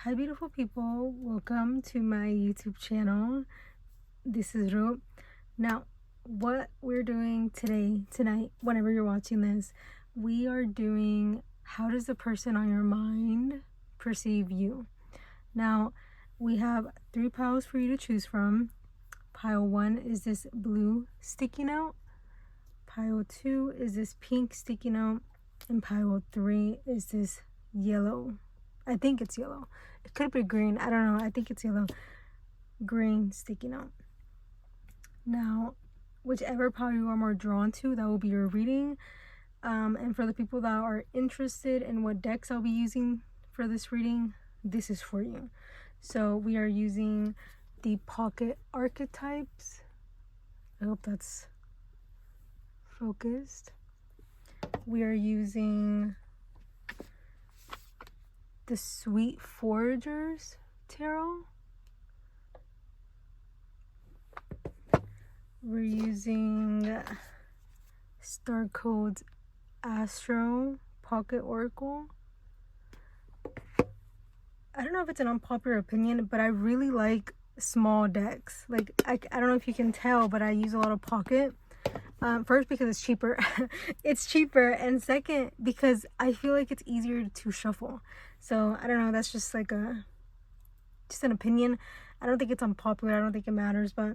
Hi beautiful people, welcome to my YouTube channel. This is Ru. Now, what we're doing tonight, whenever you're watching this, we are doing how does the person on your mind perceive you? Now, we have 3 piles for you to choose from. Pile 1 is this blue sticky note. Pile 2 is this pink sticky note. And pile 3 is this yellow. I think it's yellow. It could be green. I don't know. I think it's yellow. Green sticky note. Now, whichever pile you are more drawn to, that will be your reading. And for the people that are interested in what decks I'll be using for this reading, this is for you. So we are using the pocket archetypes. I hope that's focused. We are using the Sweet Foragers Tarot. We're using Star Code's Astro Pocket Oracle. I don't know if it's an unpopular opinion, but I really like small decks. Like, I don't know if you can tell, but I use a lot of pocket. First, because it's cheaper. It's cheaper. And second, because I feel like it's easier to shuffle. So, I don't know. That's just like just an opinion. I don't think it's unpopular. I don't think it matters. But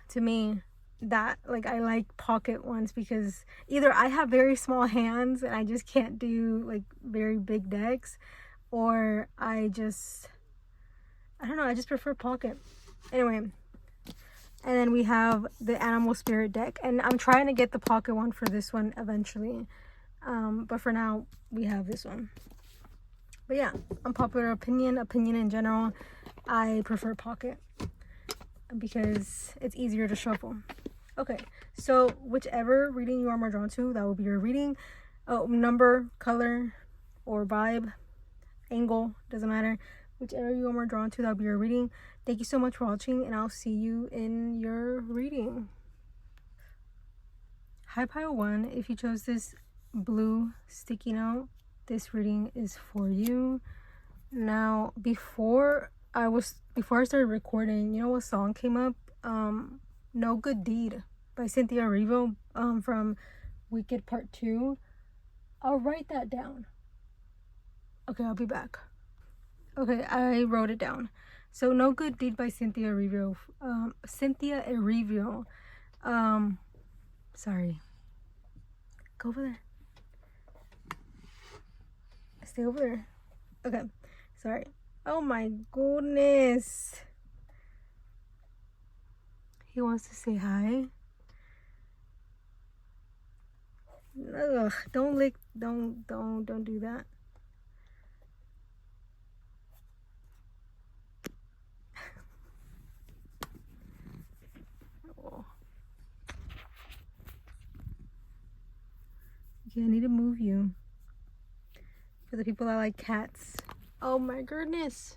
to me, that, like, I like pocket ones because either I have very small hands and I just can't do, like, very big decks. Or I don't know. I just prefer pocket. Anyway. And then we have the Animal Spirit deck. And I'm trying to get the pocket one for this one eventually. But for now, we have this one. But yeah, unpopular opinion in general, I prefer pocket. Because it's easier to shuffle. Okay, so whichever reading you are more drawn to, that will be your reading. Number, color, or vibe, angle, doesn't matter. Whichever you are more drawn to, that'll be your reading. Thank you so much for watching, and I'll see you in your reading. Hi, pile 1. If you chose this blue sticky note, this reading is for you. Now, before I started recording, you know what song came up? No Good Deed by Cynthia Erivo from Wicked Part 2. I'll write that down. Okay, I'll be back. Okay, I wrote it down. So, No Good Deed by Cynthia Erivo. Sorry. Go over there. Stay over there. Okay, sorry. Oh my goodness. He wants to say hi. Ugh, don't do that. Okay, I need to move you. For the people that like cats. Oh my goodness.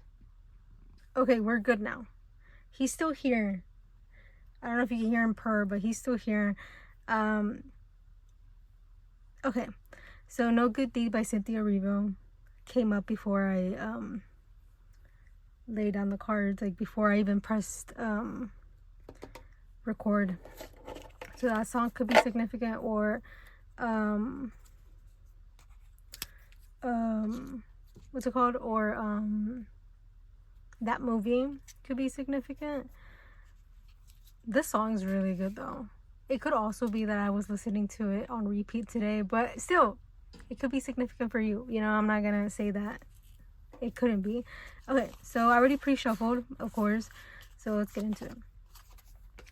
Okay, we're good now. He's still here. I don't know if you can hear him purr, but he's still here. Okay, so No Good Deed by Cynthia Erivo came up before I laid down the cards, like before I even pressed record. So that song could be significant, or what's it called? Or that movie could be significant. This song's really good though. It could also be that I was listening to it on repeat today, but still, it could be significant for you. You know, I'm not gonna say that it couldn't be. Okay, so I already pre-shuffled, of course. So let's get into it.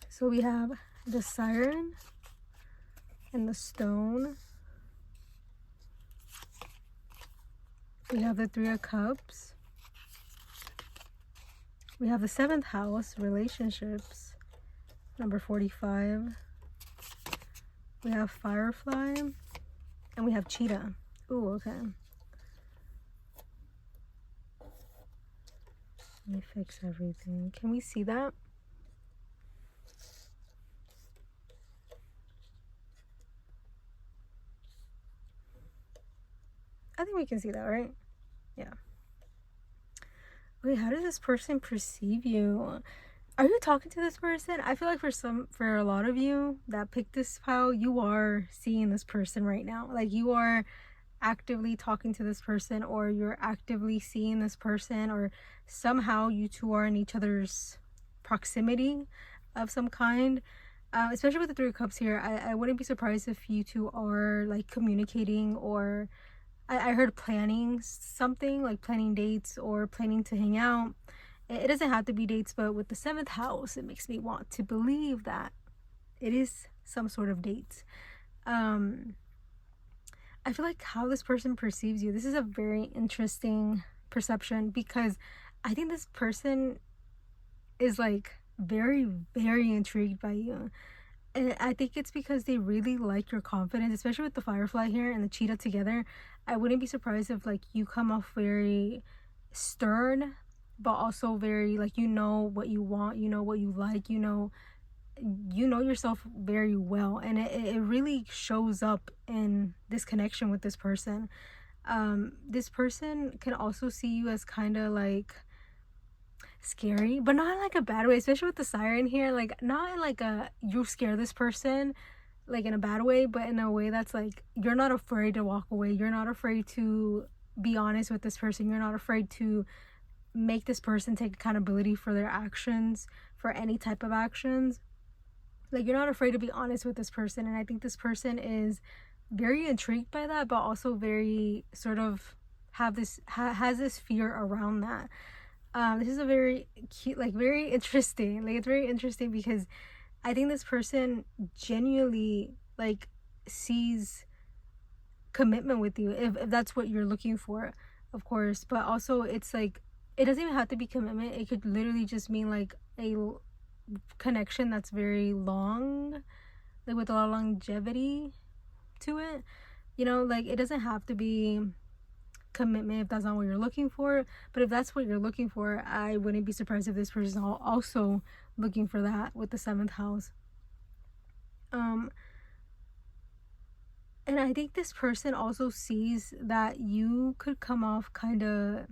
So we have the Siren and the Stone. We have the 3 of Cups. We have the 7th house, relationships, number 45. We have Firefly, and we have Cheetah. Ooh, okay. Let me fix everything. Can we see that? I think we can see that, right? Yeah. Wait, how does this person perceive you? Are you talking to this person? I feel like for a lot of you that picked this pile, you are seeing this person right now. Like you are actively talking to this person, or you're actively seeing this person, or somehow you two are in each other's proximity of some kind. Especially with the Three of Cups here, I wouldn't be surprised if you two are like communicating, or I heard planning something, like planning dates or planning to hang out. It doesn't have to be dates, but with the seventh house, it makes me want to believe that it is some sort of dates. I feel like how this person perceives you, this is a very interesting perception, because I think this person is like very, very intrigued by you. And I think it's because they really like your confidence, especially with the Firefly here and the Cheetah together. I wouldn't be surprised if like you come off very stern, but also very like, you know what you want, you know what you like, you know yourself very well, and it really shows up in this connection with this person. This person can also see you as kind of like scary, but not in like a bad way, especially with the siren here. Like not in like a you scare this person like in a bad way, but in a way that's like you're not afraid to walk away, you're not afraid to be honest with this person, you're not afraid to make this person take accountability for their actions, for any type of actions. Like you're not afraid to be honest with this person, and I think this person is very intrigued by that, but also very sort of has this fear around that. This is a very cute, like very interesting, like it's very interesting because I think this person genuinely like sees commitment with you, if that's what you're looking for, of course. But also it's like it doesn't even have to be commitment, it could literally just mean like a connection that's very long, like with a lot of longevity to it, you know. Like it doesn't have to be commitment if that's not what you're looking for, but if that's what you're looking for, I wouldn't be surprised if this person is also looking for that with the seventh house. And I think this person also sees that you could come off kind of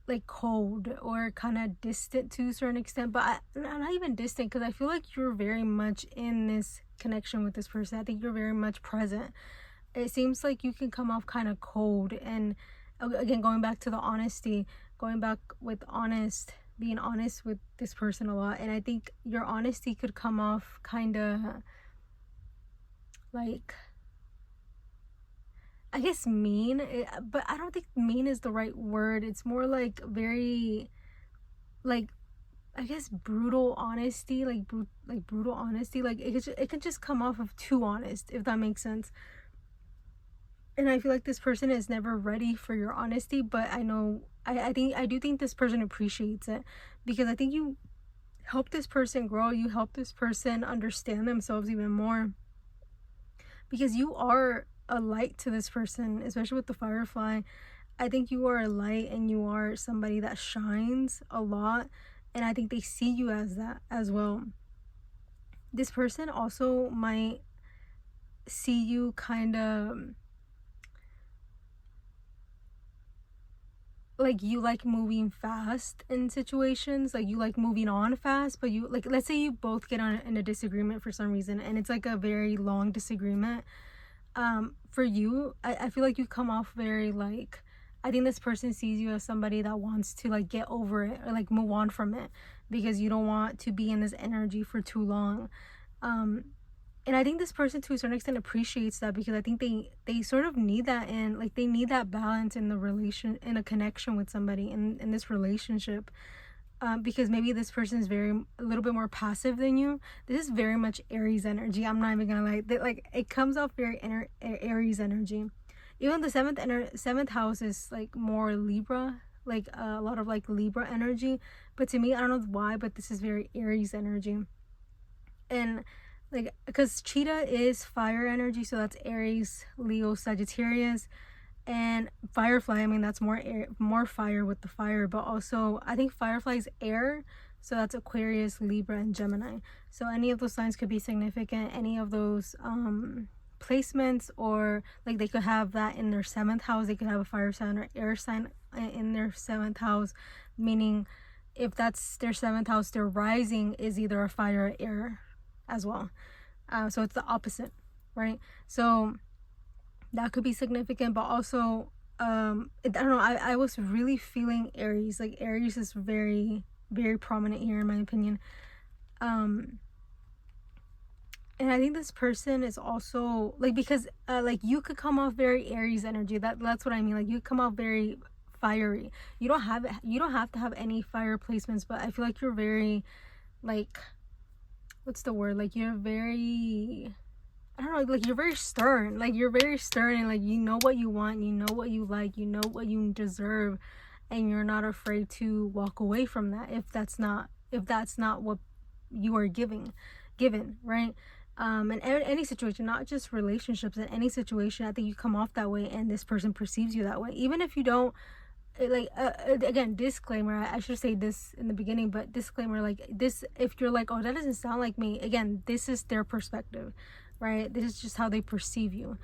like cold or kind of distant to a certain extent, but not even distant, because I feel like you're very much in this connection with this person. I think you're very much present. It seems like you can come off kind of cold, and again, going back to the honesty, going back with being honest with this person a lot, and I think your honesty could come off kind of like, I guess mean, but I don't think mean is the right word. It's more like very, like, I guess brutal honesty, like brutal honesty. Like it can just come off of too honest, if that makes sense. And I feel like this person is never ready for your honesty, but I know I do think this person appreciates it, because I think you help this person grow, you help this person understand themselves even more, because you are a light to this person, especially with the Firefly. I think you are a light, and you are somebody that shines a lot, and I think they see you as that as well. This person also might see you kind of like you like moving fast in situations, like you like moving on fast, but you like, let's say you both get on in a disagreement for some reason, and it's like a very long disagreement. For you, I feel like you come off very like, I think this person sees you as somebody that wants to like get over it or like move on from it, because you don't want to be in this energy for too long. And I think this person to a certain extent appreciates that, because I think they sort of need that, and like they need that balance in in a connection with somebody in this relationship. Because maybe this person is a little bit more passive than you. This is very much Aries energy. I'm not even gonna lie. Like it comes off very Aries energy. Even the seventh house is like more Libra, like a lot of like Libra energy. But to me, I don't know why, but this is very Aries energy. And like, because Cheetah is fire energy, so that's Aries, Leo, Sagittarius. And Firefly, I mean, that's more fire with the fire, but also I think Firefly is air, so that's Aquarius, Libra, and Gemini. So any of those signs could be significant. Any of those placements, or like they could have that in their 7th house. They could have a fire sign or air sign in their 7th house, meaning if that's their 7th house, their rising is either a fire or air as well. So it's the opposite, right? So that could be significant, but also I don't know, I was really feeling Aries. Like Aries is very, very prominent here in my opinion. And I think this person is also like, because like you could come off very Aries energy. That's what I mean. Like you come off very fiery. You don't have to have any fire placements, but I feel like you're very, like, what's the word? Like you're very, I don't know, like you're very stern. Like you're very stern, and like you know what you want, you know what you like, you know what you deserve, and you're not afraid to walk away from that if that's not what you are given, right? In any situation, not just relationships, in any situation, I think you come off that way, and this person perceives you that way, even if you don't. Like again, disclaimer, I should say this in the beginning, but disclaimer, like this, if you're like, oh, that doesn't sound like me, again, this is their perspective, right? This is just how they perceive you.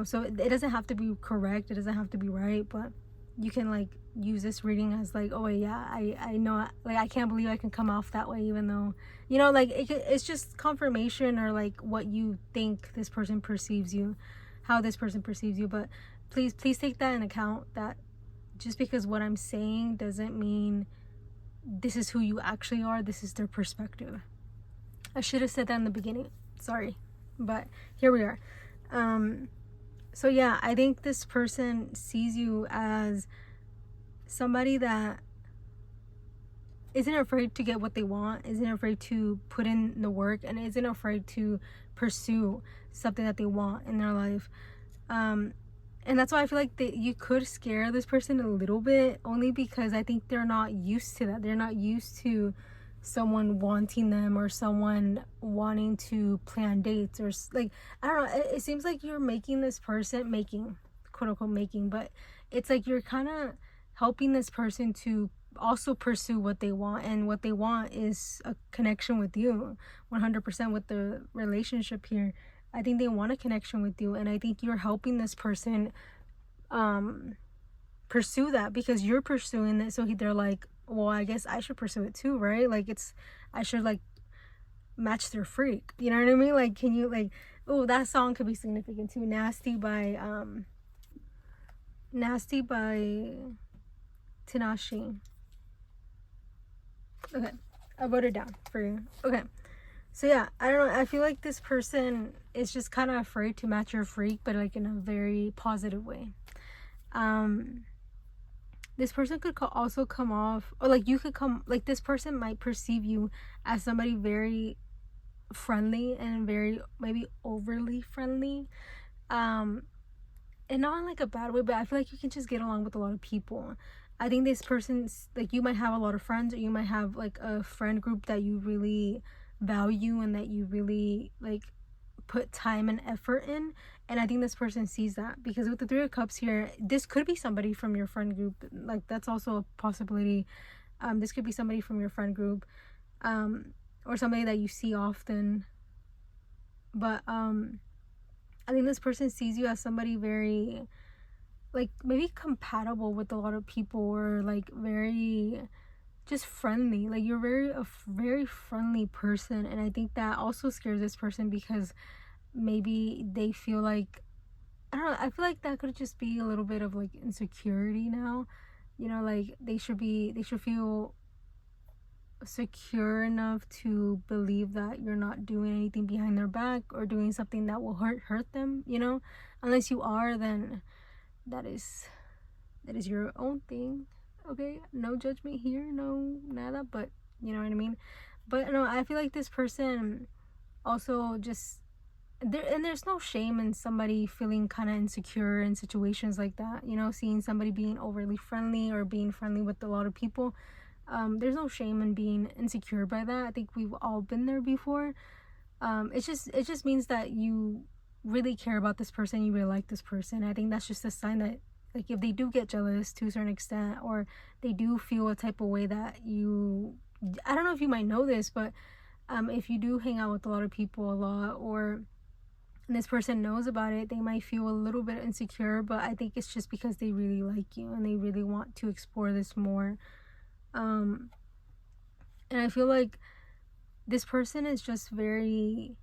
So it doesn't have to be correct, it doesn't have to be right, but you can like use this reading as like, oh yeah, I know, like I can't believe I can come off that way, even though, you know, like it's just confirmation, or like what you think this person perceives you, how this person perceives you. But please take that in account, that just because what I'm saying doesn't mean this is who you actually are. This is their perspective. I should have said that in the beginning, sorry, but here we are. So yeah, I think this person sees you as somebody that isn't afraid to get what they want, isn't afraid to put in the work, and isn't afraid to pursue something that they want in their life. And that's why I feel like you could scare this person a little bit, only because I think they're not used to that. They're not used to someone wanting them, or someone wanting to plan dates, or like, I don't know, it seems like you're making this person, quote unquote making, but it's like you're kind of helping this person to also pursue what they want, and what they want is a connection with you 100% with the relationship here. I think they want a connection with you, and I think you're helping this person pursue that, because you're pursuing it. So they're like, well, I guess I should pursue it too, right? Like I should like match their freak, you know what I mean? Like, can you like, oh, that song could be significant too. Nasty by Tinashe. Okay, I wrote it down for you. Okay, so yeah, I don't know, I feel like this person is just kind of afraid to match your freak, but like in a very positive way. This person could also come off, or like you could come, like this person might perceive you as somebody very friendly, and very maybe overly friendly, and not in like a bad way, but I feel like you can just get along with a lot of people. I think this person's like, you might have a lot of friends, or you might have like a friend group that you really value, and that you really like put time and effort in. And I think this person sees that, because with the 3 of Cups here, this could be somebody from your friend group. Like that's also a possibility. This could be somebody from your friend group, or somebody that you see often. But I think this person sees you as somebody very, like, maybe compatible with a lot of people, or like very just friendly. Like you're a very friendly person, and I think that also scares this person, because maybe they feel like, I don't know, I feel like that could just be a little bit of like insecurity now, you know, like they should feel secure enough to believe that you're not doing anything behind their back, or doing something that will hurt them, you know. Unless you are, then that is your own thing, okay? No judgment here, no nada, but you know what I mean. But no, I feel like this person also just there's no shame in somebody feeling kind of insecure in situations like that, you know, seeing somebody being overly friendly, or being friendly with a lot of people. There's no shame in being insecure by that. I think we've all been there before. It just means that you really care about this person, you really like this person. I think that's just a sign that, like, if they do get jealous to a certain extent, or they do feel a type of way that I don't know if you might know this, but if you do hang out with a lot of people a lot, or and this person knows about it, they might feel a little bit insecure, but I think it's just because they really like you and they really want to explore this more. And I feel like this person is just very,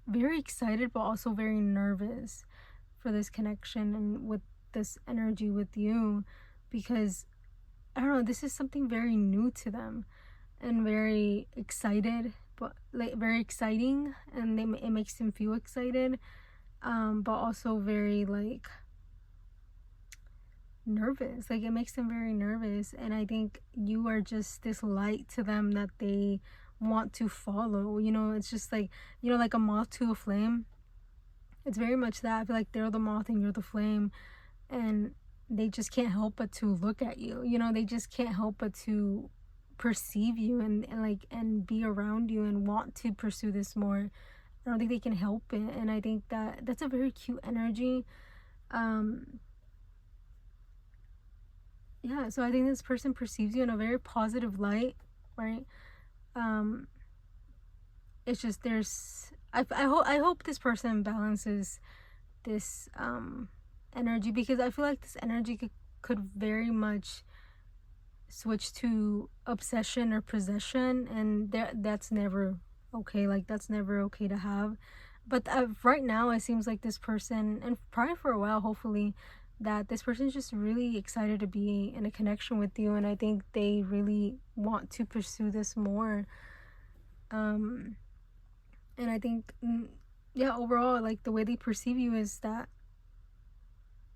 very excited, but also very nervous for this connection and with this energy with you, because I don't know, this is something very new to them and very excited, but like very exciting, and it makes them feel excited, but also very like nervous. Like it makes them very nervous, and I think you are just this light to them that they want to follow. You know, it's just like, you know, like a moth to a flame. It's very much that. I feel like they're the moth and you're the flame, and they just can't help but to look at you. You know, they just can't help but to perceive you and be around you and want to pursue this more. I don't think they can help it, and I think that that's a very cute energy. Yeah, so I think this person perceives you in a very positive light, right? It's just I hope this person balances this energy, because I feel like this energy could very much switch to obsession or possession, and that's never okay. Like that's never okay to have. But right now it seems like this person, and probably for a while, hopefully, that this person is just really excited to be in a connection with you, and I think they really want to pursue this more. And I think, yeah, overall, like the way they perceive you is that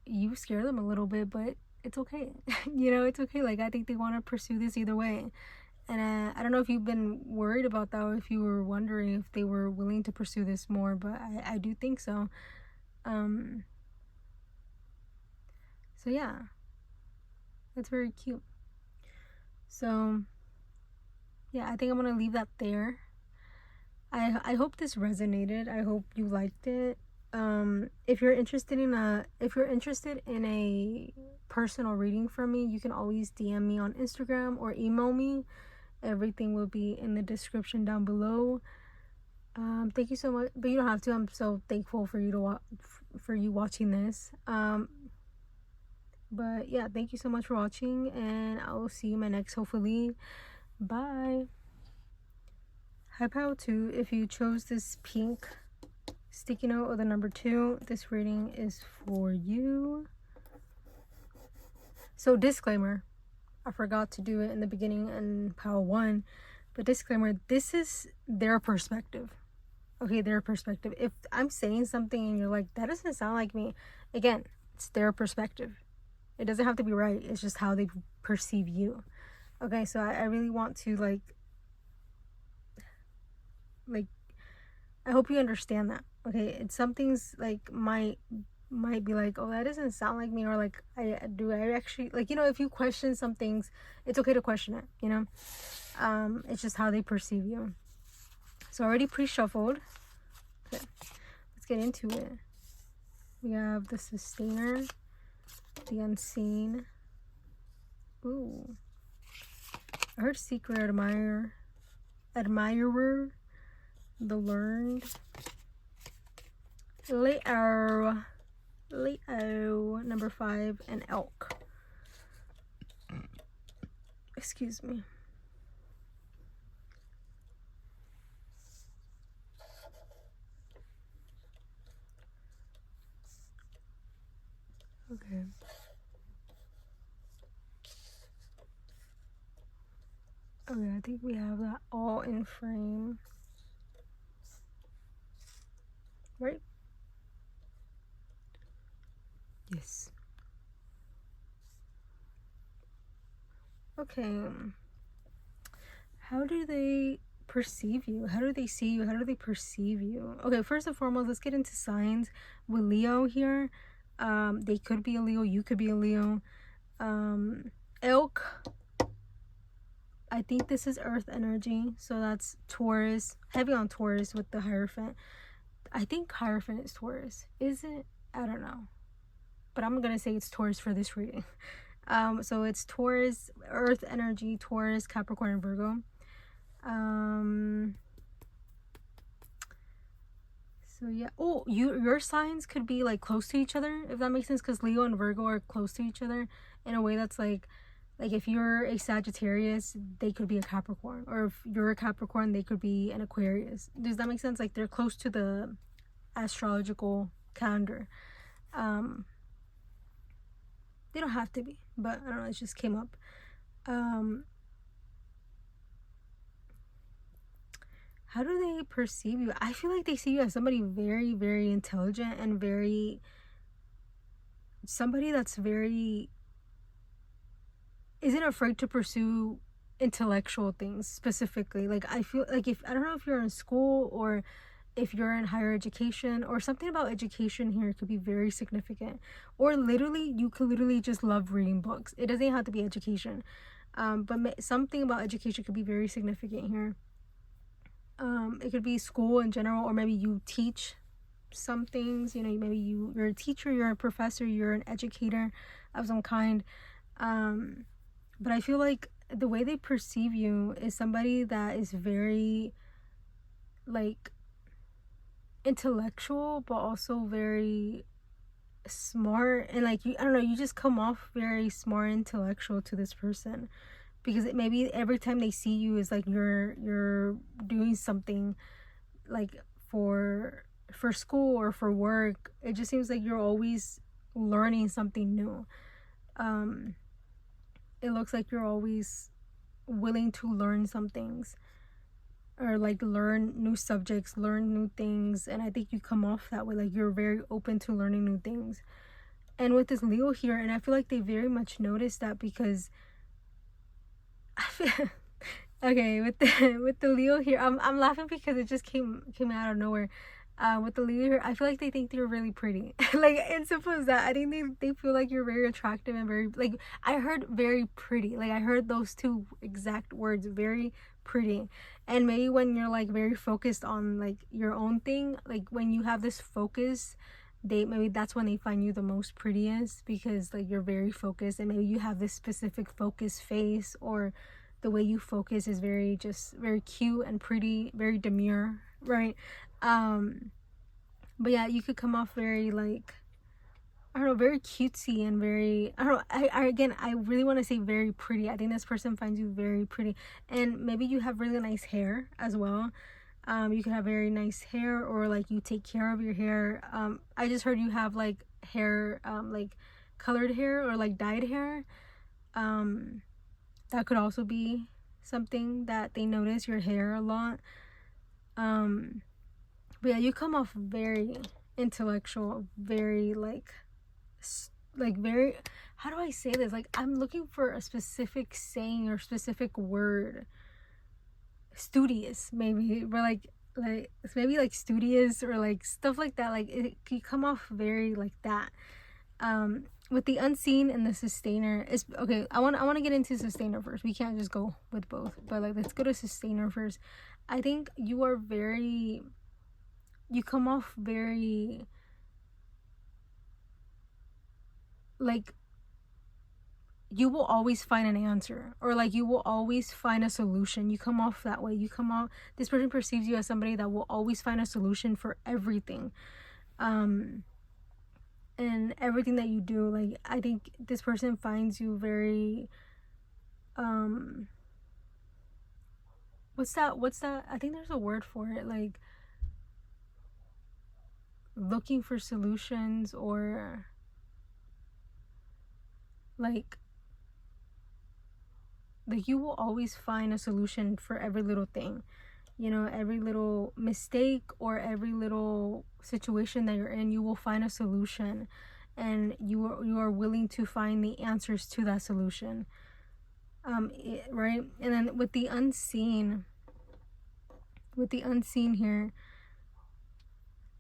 you scare them a little bit, but it's okay. You know, it's okay. Like I think they want to pursue this either way. And I don't know if you've been worried about that, or if you were wondering if they were willing to pursue this more, but I do think so. So yeah, that's very cute. So yeah, I think I'm gonna leave that there. I hope this resonated. I hope you liked it. If you're interested in a personal reading from me, you can always DM me on Instagram or email me. Everything will be in the description down below. Thank you so much, but you don't have to. I'm so thankful for you watching this. But yeah, thank you so much for watching, and I will see you in my next, hopefully. Bye. High power 2, if you chose this pink sticky note or the number 2, this reading is for you. So disclaimer, I forgot to do it in the beginning in power 1, but disclaimer, this is their perspective. Okay, their perspective. If I'm saying something and you're like, that doesn't sound like me, again, it's their perspective. It doesn't have to be right. It's just how they perceive you. Okay, so I really want to like I hope you understand that. Okay, it's some things like might be like, oh, that doesn't sound like me, or like I actually, like, you know, if you question some things, it's okay to question it, you know. It's just how they perceive you. So already pre-shuffled. Okay, let's get into it. We have the Sustainer, the Unseen. Ooh, I heard Secret Admirer, the Learned, Leo, number 5, and Elk. Excuse me. Okay. Okay, I think we have that all in frame. Right? Yes. Okay. How do they perceive you? How do they see you? How do they perceive you? Okay, first and foremost, let's get into signs with Leo here. They could be a Leo, you could be a Leo. Elk, I think this is earth energy, so that's Taurus, heavy on Taurus with the Hierophant. I think Hierophant is Taurus. Is it? I don't know. But I'm going to say it's Taurus for this reading. So it's Taurus, earth energy, Taurus, Capricorn, and Virgo. So yeah. Oh, your signs could be like close to each other, if that makes sense, because Leo and Virgo are close to each other in a way that's like if you're a Sagittarius, they could be a Capricorn, or if you're a Capricorn, they could be an Aquarius. Does that make sense? Like they're close to the astrological calendar. They don't have to be, but I don't know, it just came up. How do they perceive you? I feel like they see you as somebody very, very intelligent and somebody that's very isn't afraid to pursue intellectual things specifically. Like I feel like if I don't know if you're in school or if you're in higher education, or something about education here could be very significant, or literally you could literally just love reading books. It doesn't have to be education, but something about education could be very significant here. It could be school in general, or maybe you teach some things, you know, maybe you're a teacher, you're a professor, you're an educator of some kind. But I feel like the way they perceive you is somebody that is very like intellectual, but also very smart, and like I don't know, you just come off very smart, intellectual to this person, because maybe every time they see you is like you're doing something like for school or for work. It just seems like you're always learning something new. It looks like you're always willing to learn some things, or like learn new subjects, learn new things, and I think you come off that way, like you're very open to learning new things. And with this Leo here, and I feel like they very much noticed that, because I feel okay with the Leo here, I'm laughing because it just came out of nowhere. With the Leo here, I feel like they think you're really pretty. Like, it's simple as that. I think they feel like you're very attractive and very, like, I heard very pretty. Like, I heard those two exact words, very pretty. And maybe when you're like very focused on like your own thing, like when you have this focus, maybe that's when they find you the most prettiest, because like you're very focused, and maybe you have this specific focus face, or the way you focus is very cute and pretty, very demure, right? But yeah, you could come off very like, I don't know, very cutesy and very, I don't know, I really want to say very pretty. I think this person finds you very pretty, and maybe you have really nice hair as well. You could have very nice hair, or like you take care of your hair. I just heard you have like hair, like colored hair or like dyed hair. That could also be something that they notice, your hair a lot. But yeah, you come off very intellectual, very like very, how do I say this? Like, I'm looking for a specific saying or specific word. Studious, maybe, or like maybe like studious, or like stuff like that. Like, you come off very like that. With the unseen and the sustainer is okay. I want to get into sustainer first. We can't just go with both, but like let's go to sustainer first. I think you come off very like, you will always find an answer, or like you will always find a solution. You come off that way. This person perceives you as somebody that will always find a solution for everything. And everything that you do, like I think this person finds you very what's that, I think there's a word for it, like looking for solutions, or like you will always find a solution for every little thing, you know, every little mistake or every little situation that you're in. You will find a solution, and you are willing to find the answers to that solution, right? And then with the unseen here,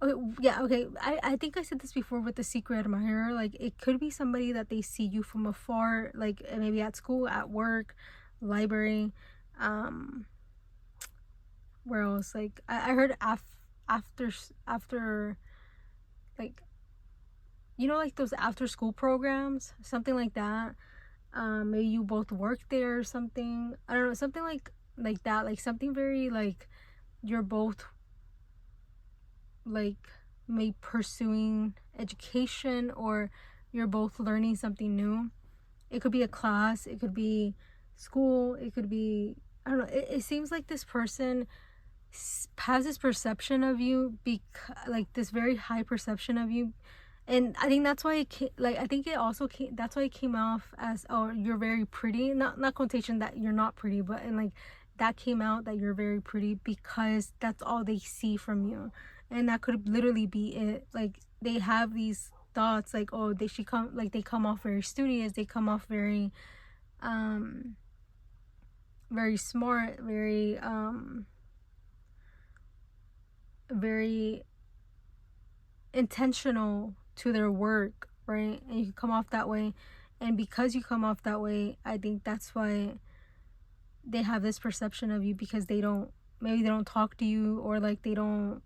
okay, I think I said this before with the secret admirer. Like, it could be somebody that they see you from afar, like maybe at school, at work, library, where else? Like, I heard after like, you know, like those after school programs, something like that. Maybe you both work there or something. I don't know, something like that, like something very like you're both like maybe pursuing education, or you're both learning something new. It could be a class, it could be school, it could be, I don't know. It seems like this person has this perception of you, like this very high perception of you. And I think that's why it came, like, I think it also came, that's why it came off as, oh, you're very pretty. Not connotation that you're not pretty, but, and like, that came out that you're very pretty because that's all they see from you. And that could literally be it. Like, they have these thoughts like, oh, they should come, like, they come off very studious, they come off very very smart, very intentional to their work, right? And you come off that way. And because you come off that way, I think that's why they have this perception of you, because they don't, maybe they don't talk to you, or like they don't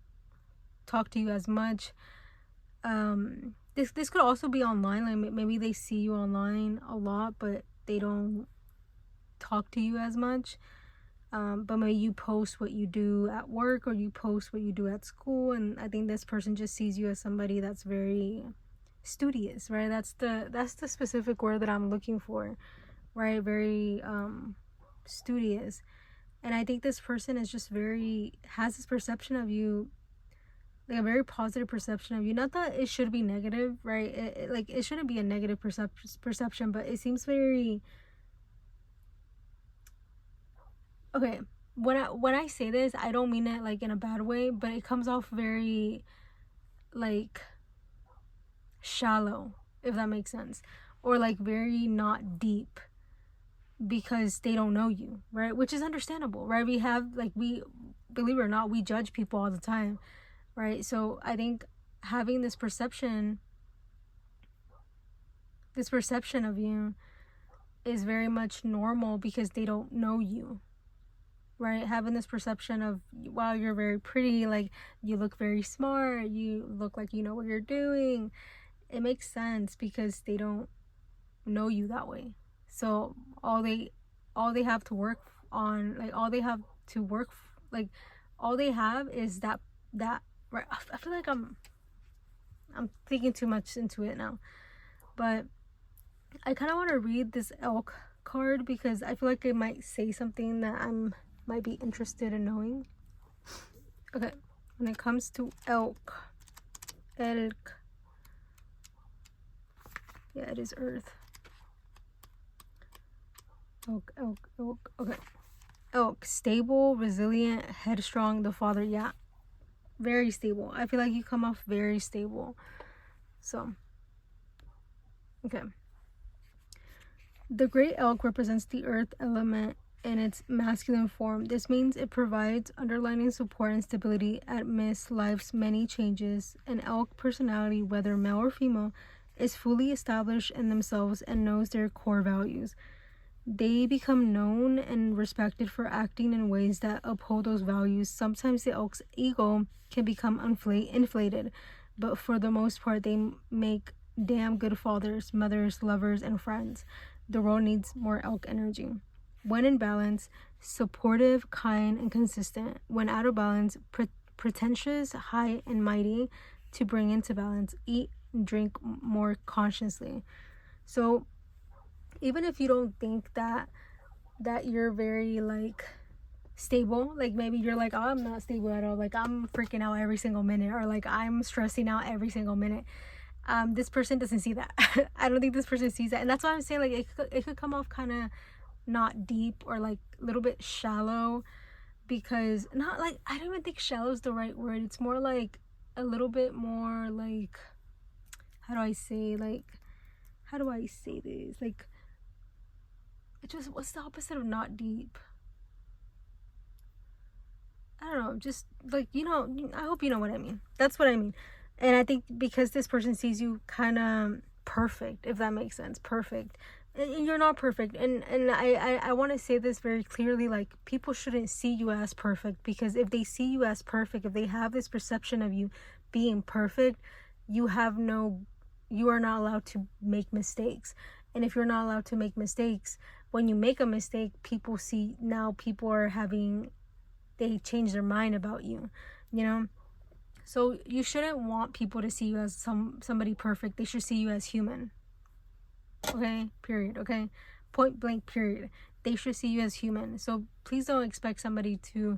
talk to you as much. This could also be online. Like, maybe they see you online a lot, but they don't talk to you as much. But maybe you post what you do at work, or you post what you do at school, and I think this person just sees you as somebody that's very studious, right? That's the specific word that I'm looking for, right? Very studious. And I think this person is just has this perception of you, like a very positive perception of you. Not that it should be negative, right? It shouldn't be a negative perception, but it seems very, okay, when I say this, I don't mean it like in a bad way, but it comes off very like shallow, if that makes sense, or like very not deep, because they don't know you, right? Which is understandable, right? We have, like, we, believe it or not, we judge people all the time, right? So I think having this perception of you is very much normal, because they don't know you, right? Having this perception of, wow, you're very pretty, like, you look very smart, you look like you know what you're doing. It makes sense, because they don't know you that way. So all they have to work on, like, all they have is that right. I feel like I'm thinking too much into it now, but I kind of want to read this elk card, because I feel like it might say something that might be interested in knowing. Okay, when it comes to elk, yeah, it is earth. Elk. Okay. Elk, stable, resilient, headstrong, the father. Yeah, very stable. I feel like you come off very stable. So, okay. The great elk represents the earth element in its masculine form. This means it provides underlying support and stability amidst life's many changes. An elk personality, whether male or female, is fully established in themselves and knows their core values. They become known and respected for acting in ways that uphold those values. Sometimes the elk's ego can become inflated, but for the most part, they make damn good fathers, mothers, lovers, and friends. The world needs more elk energy. When in balance, supportive, kind, and consistent. When out of balance, pretentious, high, and mighty. To bring into balance, eat and drink more consciously. So even if you don't think that you're very like stable, like maybe you're like, oh, I'm not stable at all, like I'm freaking out every single minute, or like I'm stressing out every single minute, this person doesn't see that. I don't think this person sees that. And that's why I'm saying, like, it could come off kind of not deep, or like a little bit shallow, because not like, I don't even think shallow is the right word. It's more like a little bit more like, how do I say this, like, it just, what's the opposite of not deep? I don't know, just like, you know, I hope you know what I mean. That's what I mean. And I think because this person sees you kind of perfect, if that makes sense, perfect, and you're not perfect. And I want to say this very clearly, like, people shouldn't see you as perfect, because if they see you as perfect, if they have this perception of you being perfect, you are not allowed to make mistakes. And if you're not allowed to make mistakes, when you make a mistake, people they change their mind about you, you know? So you shouldn't want people to see you as somebody perfect. They should see you as human. Okay, period. Okay, point blank, period. They should see you as human. So please don't expect somebody to,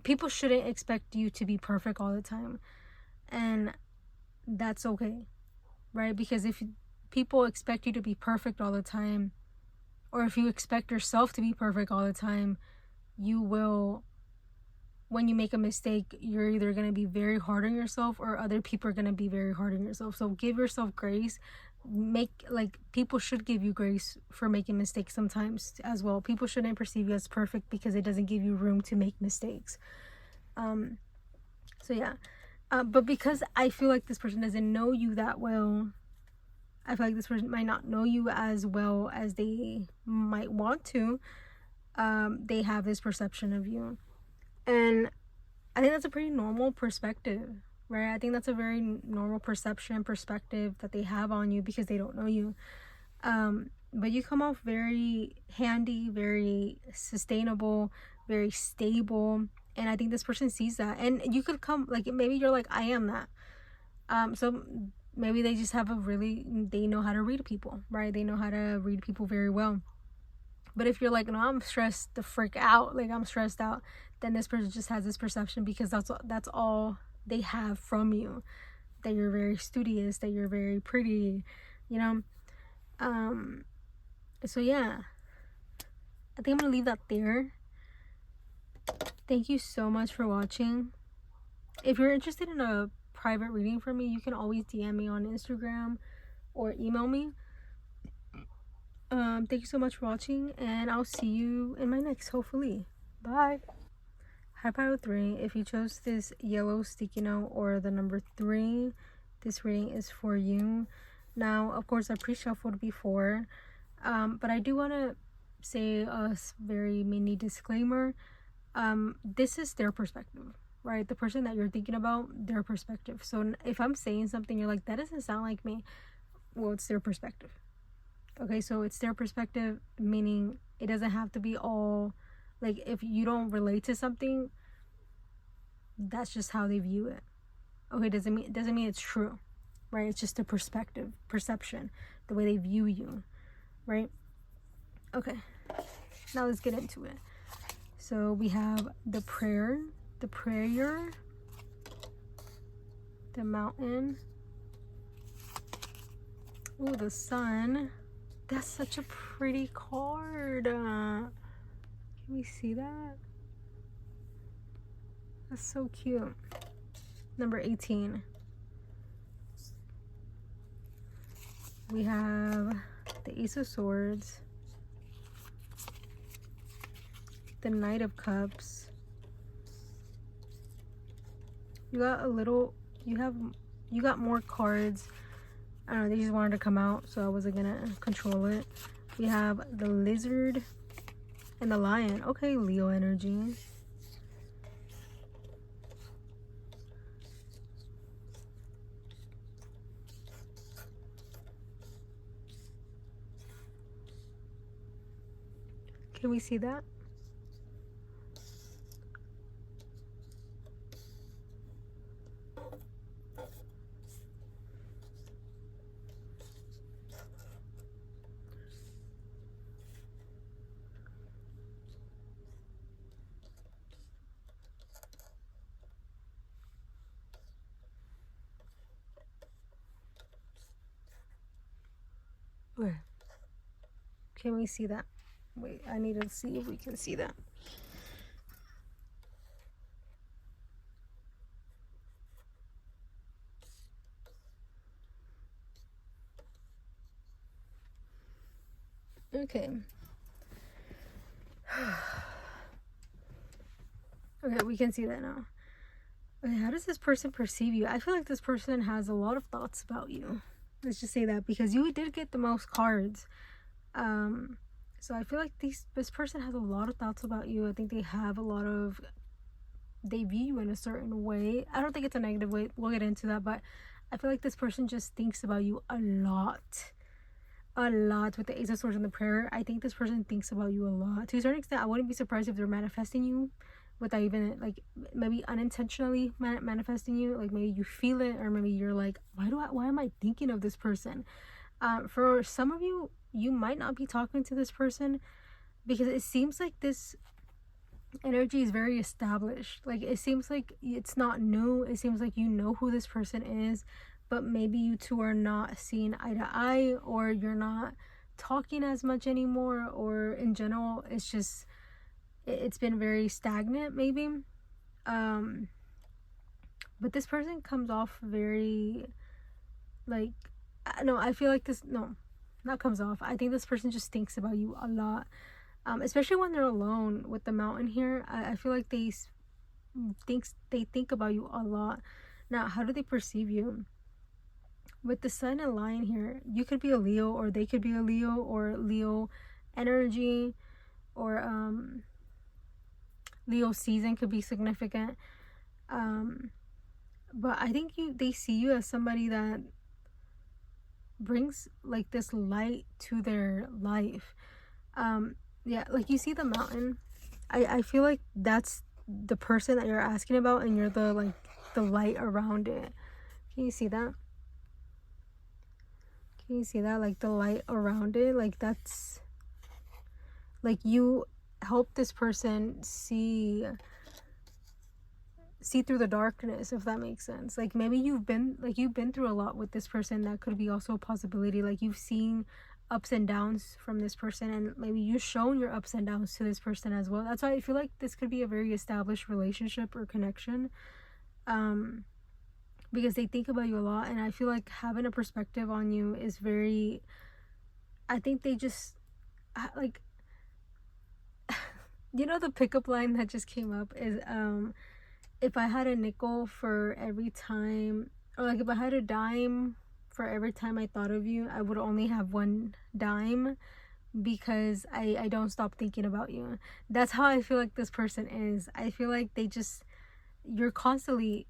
people shouldn't expect you to be perfect all the time. And that's okay, right? Because if people expect you to be perfect all the time, or if you expect yourself to be perfect all the time, you will, when you make a mistake, you're either going to be very hard on yourself, or other people are going to be very hard on yourself. So give yourself grace. People should give you grace for making mistakes sometimes as well. People shouldn't perceive you as perfect because it doesn't give you room to make mistakes. So yeah. But because I feel like this person doesn't know you that well, I feel like this person might not know you as well as they might want to. They have this perception of you. And I think that's a pretty normal perspective, right? I think that's a very normal perspective that they have on you because they don't know you. But you come off very handy, very sustainable, very stable. And I think this person sees that. And you could come, like, maybe you're like, I am that. So maybe they just have they know how to read people, right? They know how to read people very well. But if you're like, no, I'm stressed the frick out, like I'm stressed out, then this person just has this perception because that's all they have from you, that you're very studious, that you're very pretty, you know. So yeah, I think I'm gonna leave that there. Thank you so much for watching. If you're interested in a private reading from me, you can always DM me on Instagram or email me. Thank you so much for watching, and I'll see you in my next, hopefully. Bye. High Pile 3, if you chose this yellow sticky note or the number 3, this reading is for you. Now, of course, I pre-shuffled before, but I do want to say a very mini disclaimer. This is their perspective, right? The person that you're thinking about, their perspective. So if I'm saying something, you're like, that doesn't sound like me. Well, it's their perspective. Okay, so it's their perspective, meaning it doesn't have to be all, like, if you don't relate to something, that's just how they view it. Okay, doesn't mean it's true, right? It's just a perception, the way they view you, right? Okay, now let's get into it. So we have the prayer, the mountain, oh, the sun. That's such a pretty card. Can we see that? That's so cute. Number 18. We have the Ace of Swords, the Knight of Cups. You got more cards. I don't know, they just wanted to come out, so I wasn't gonna control it. We have the Lizard and the Lion. Okay, Leo energy. Can we see that? Okay. Can we see that? Wait, I need to see if we can see that. Okay. Okay, we can see that now. Okay, how does this person perceive you? I feel like this person has a lot of thoughts about you. Let's just say that, because you did get the most cards. So I feel like this person has a lot of thoughts about you. I think they view you in a certain way. I don't think it's a negative way. We'll get into that, but I feel like this person just thinks about you a lot. With the Ace of Swords and the prayer. I think this person thinks about you a lot. To a certain extent, I wouldn't be surprised if they're manifesting you without even like maybe unintentionally manifesting you. Like maybe you feel it, or maybe you're like, why am I thinking of this person? For some of you, you might not be talking to this person because it seems like this energy is very established. Like it seems like it's not new. It seems like you know who this person is, but maybe you two are not seeing eye to eye, or you're not talking as much anymore, or in general it's just it's been very stagnant maybe. But this person comes off very like, no, I feel like this, no, not comes off, I think this person just thinks about you a lot, especially when they're alone with the mountain here. I feel like they think about you a lot. Now, how do they perceive you? With the sun and lion here, you could be a Leo, or they could be a Leo, or Leo energy, or Leo season could be significant. But I think they see you as somebody that brings like this light to their life. Yeah, like you see the mountain. I feel like that's the person that you're asking about, and you're the light around it. Can you see that? Can you see that? Like the light around it, like that's like you help this person see through the darkness, if that makes sense. Like maybe you've been through a lot with this person. That could be also a possibility. Like you've seen ups and downs from this person, and maybe you've shown your ups and downs to this person as well. That's why I feel like this could be a very established relationship or connection, because they think about you a lot. And I feel like having a perspective on you is very, I think they just like you know, the pickup line that just came up is if I had a nickel for every time, or like if I had a dime for every time I thought of you, I would only have one dime, because I don't stop thinking about you. That's how I feel like this person is. I feel like you're constantly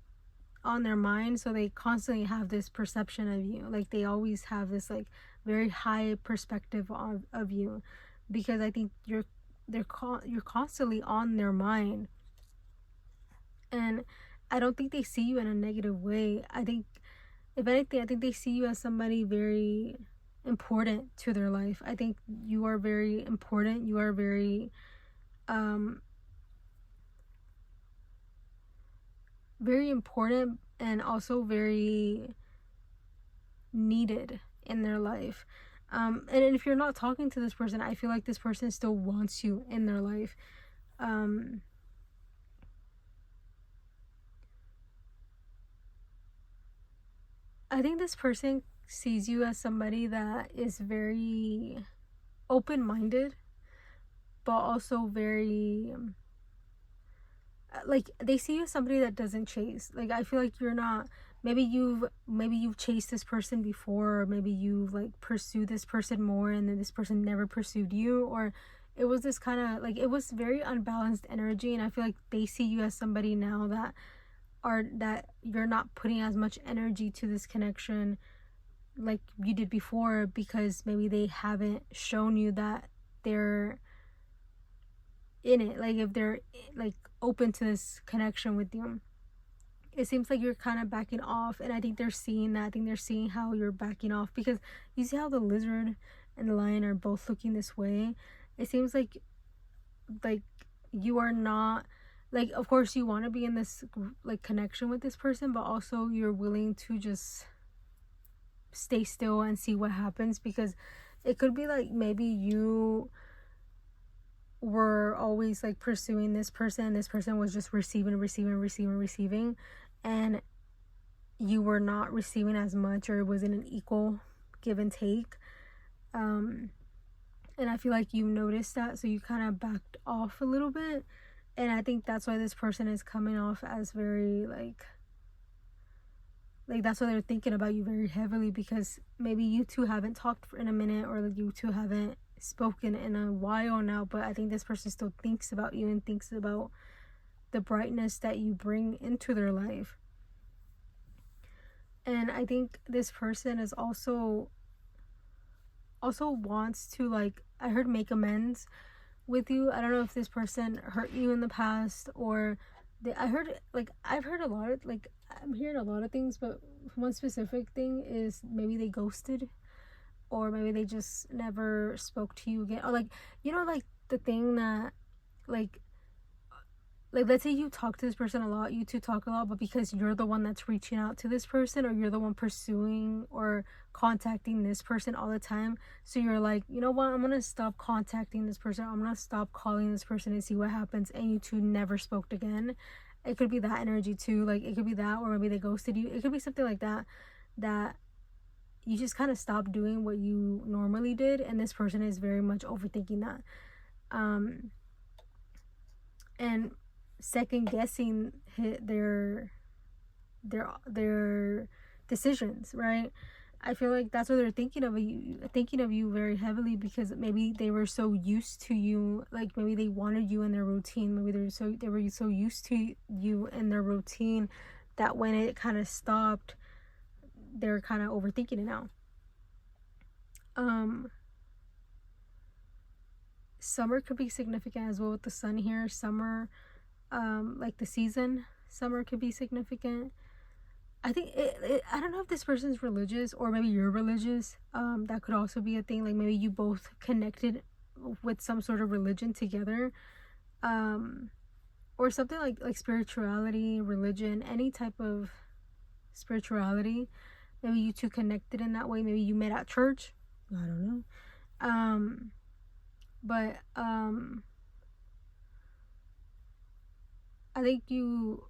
on their mind, so they constantly have this perception of you. Like they always have this like very high perspective of you, because I think you're constantly on their mind. And I don't think they see you in a negative way. I think, if anything, I think they see you as somebody very important to their life. I think you are very important. You are very, very important, and also very needed in their life. And if you're not talking to this person, I feel like this person still wants you in their life. I think this person sees you as somebody that is very open-minded, but also very like they see you as somebody that doesn't chase. Like I feel like you're not, maybe you've chased this person before, or maybe you've like pursued this person more, and then this person never pursued you, or it was this kind of like, it was very unbalanced energy. And I feel like they see you as somebody now that you're not putting as much energy to this connection like you did before, because maybe they haven't shown you that they're in it. Like if they're like open to this connection with you, it seems like you're kind of backing off. And I think they're seeing that. I think they're seeing how you're backing off, because you see how the lizard and the lion are both looking this way. It seems like you are not, like, of course you want to be in this like connection with this person, but also you're willing to just stay still and see what happens. Because it could be like maybe you were always like pursuing this person, and this person was just receiving, and you were not receiving as much, or it wasn't an equal give and take. And I feel like you noticed that, so you kind of backed off a little bit. And I think that's why this person is coming off as very like that's why they're thinking about you very heavily, because maybe you two haven't talked in a minute, or like you two haven't spoken in a while now, but I think this person still thinks about you and thinks about the brightness that you bring into their life. And I think this person is also wants to, like, I heard make amends. with you. I don't know if this person hurt you in the past, or I've heard a lot of, like, I'm hearing a lot of things, but one specific thing is maybe they ghosted, or maybe they just never spoke to you again, or like, like the thing that, like let's say you talk to this person a lot, you two talk a lot, but because you're the one that's reaching out to this person, or you're the one pursuing or contacting this person all the time, so you're like, you know what, I'm gonna stop contacting this person, I'm gonna stop calling this person and see what happens, and you two never spoke again. It could be that energy too, like it could be that, or maybe they ghosted you. It could be something like that, that you just kind of stop doing what you normally did, and this person is very much overthinking that, and second guessing their decisions, right? I feel like that's what they're thinking of you very heavily, because maybe they were so used to you, like maybe they wanted you in their routine, maybe they were so used to you in their routine that when it kind of stopped, they're kind of overthinking it now. Summer could be significant as well with the sun here. Summer, like the season, summer could be significant. I think I don't know if this person's religious, or maybe you're religious. That could also be a thing. Like maybe you both connected with some sort of religion together, or something like spirituality, religion, any type of spirituality. Maybe you two connected in that way. Maybe you met at church. I don't know. But I think you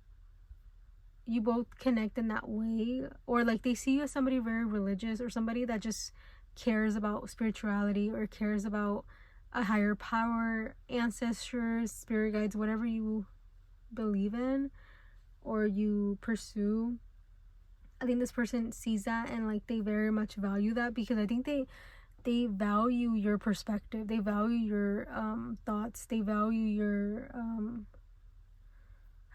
both connect in that way, or like they see you as somebody very religious, or somebody that just cares about spirituality, or cares about a higher power, ancestors, spirit guides, whatever you believe in or you pursue. I think this person sees that, and like they very much value that, because I think they value your perspective, they value your thoughts, they value your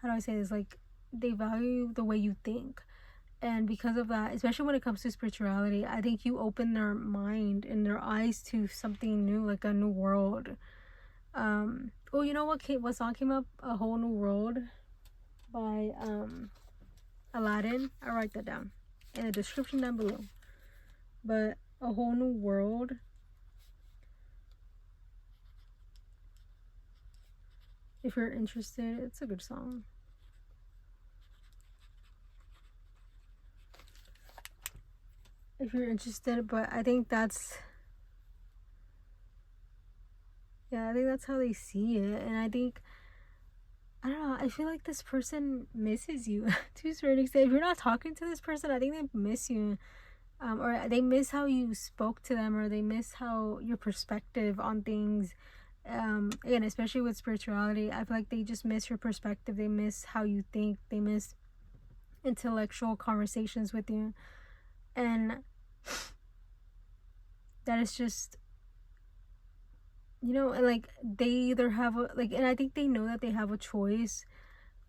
how do I say this, like they value the way you think. And because of that, especially when it comes to spirituality, I think you open their mind and their eyes to something new, like a new world. Oh, you know what song came up? A Whole New World by Aladdin. I'll write that down in the description down below. But A Whole New World, if you're interested, it's a good song. If you're interested, but I think that's how they see it. And I think, I don't know, I feel like this person misses you to a certain extent. If you're not talking to this person, I think they miss you, or they miss how you spoke to them, or they miss how your perspective on things, again, especially with spirituality, I feel like they just miss your perspective, they miss how you think, they miss intellectual conversations with you. And that is just, like they either have and I think they know that they have a choice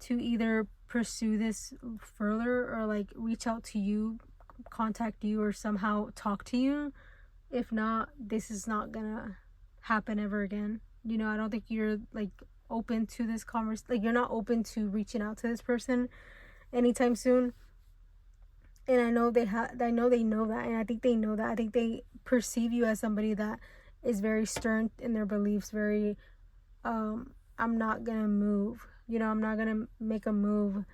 to either pursue this further, or like reach out to you, contact you, or somehow talk to you. If not, this is not gonna happen ever again. I don't think you're like open to this conversation, like you're not open to reaching out to this person anytime soon. And I know they know that, and I think they know that. I think they perceive you as somebody that is very stern in their beliefs, very I'm not gonna move, I'm not gonna make a move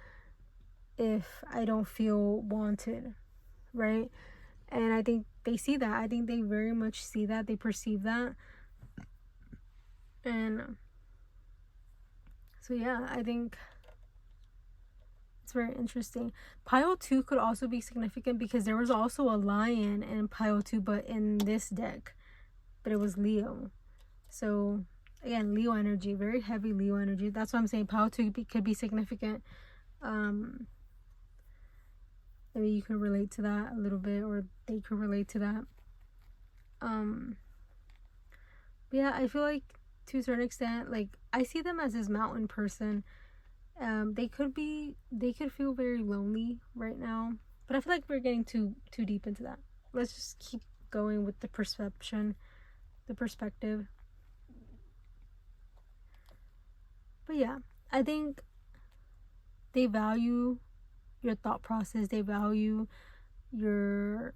if I don't feel wanted, right? And I think they see that. I think they very much see that, they perceive that. And so yeah, I think it's very interesting. Pile 2 could also be significant, because there was also a lion in Pile 2, but in this deck, but it was Leo. So again, Leo energy, very heavy Leo energy. That's what I'm saying. Pile 2 could be significant. Maybe you could relate to that a little bit, or they could relate to that. But yeah, I feel like to a certain extent, like I see them as this mountain person. They could feel very lonely right now, but I feel like we're getting too deep into that. Let's just keep going with the perspective. yeah, I think they value your thought process. They value your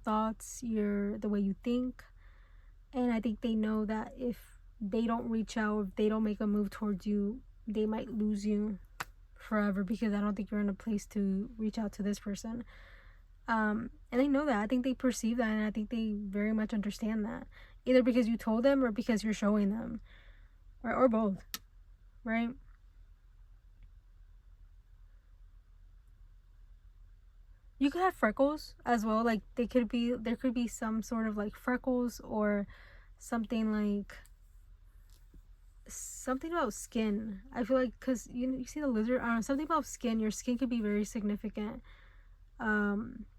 thoughts, the way you think. And I think they know that if they don't reach out, if they don't make a move towards you, they might lose you forever, because I don't think you're in a place to reach out to this person. And they know that. I think they perceive that, and I think they very much understand that, either because you told them or because you're showing them, right? Or both, right? You could have freckles as well. Like there could be some sort of like freckles, or something about skin. I feel like, because you see the lizard, I don't know, something about skin. Your skin could be very significant.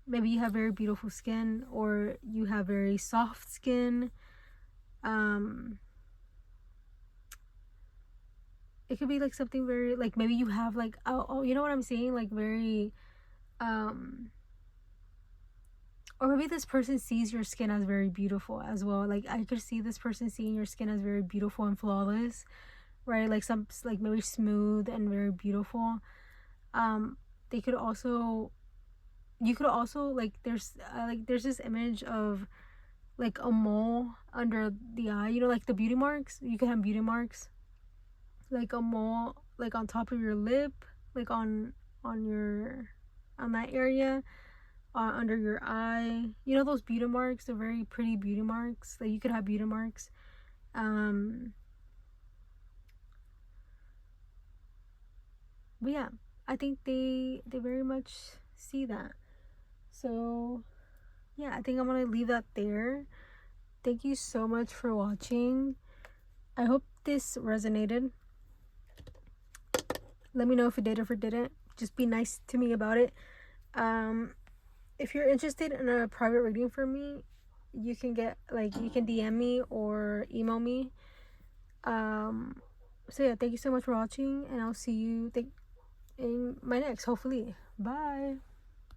Maybe you have very beautiful skin, or you have very soft skin. It could be like something very, like, maybe you have like, oh, you know what I'm saying, like very, or maybe this person sees your skin as very beautiful as well. Like I could see this person seeing your skin as very beautiful and flawless, right? Like maybe smooth and very beautiful. They could also, you could also, like, there's this image of like a mole under the eye, like the beauty marks. You could have beauty marks, like a mole, like on top of your lip, like on that area, under your eye. Those beauty marks, they're very pretty beauty marks. Like you could have beauty marks. But yeah, I think they very much see that. So yeah, I think I'm gonna leave that there. Thank you so much for watching. I hope this resonated. Let me know if it did or if it didn't. Just be nice to me about it. If you're interested in a private reading for me, you can DM me or email me. So yeah, thank you so much for watching, and I'll see you in my next, hopefully. Bye.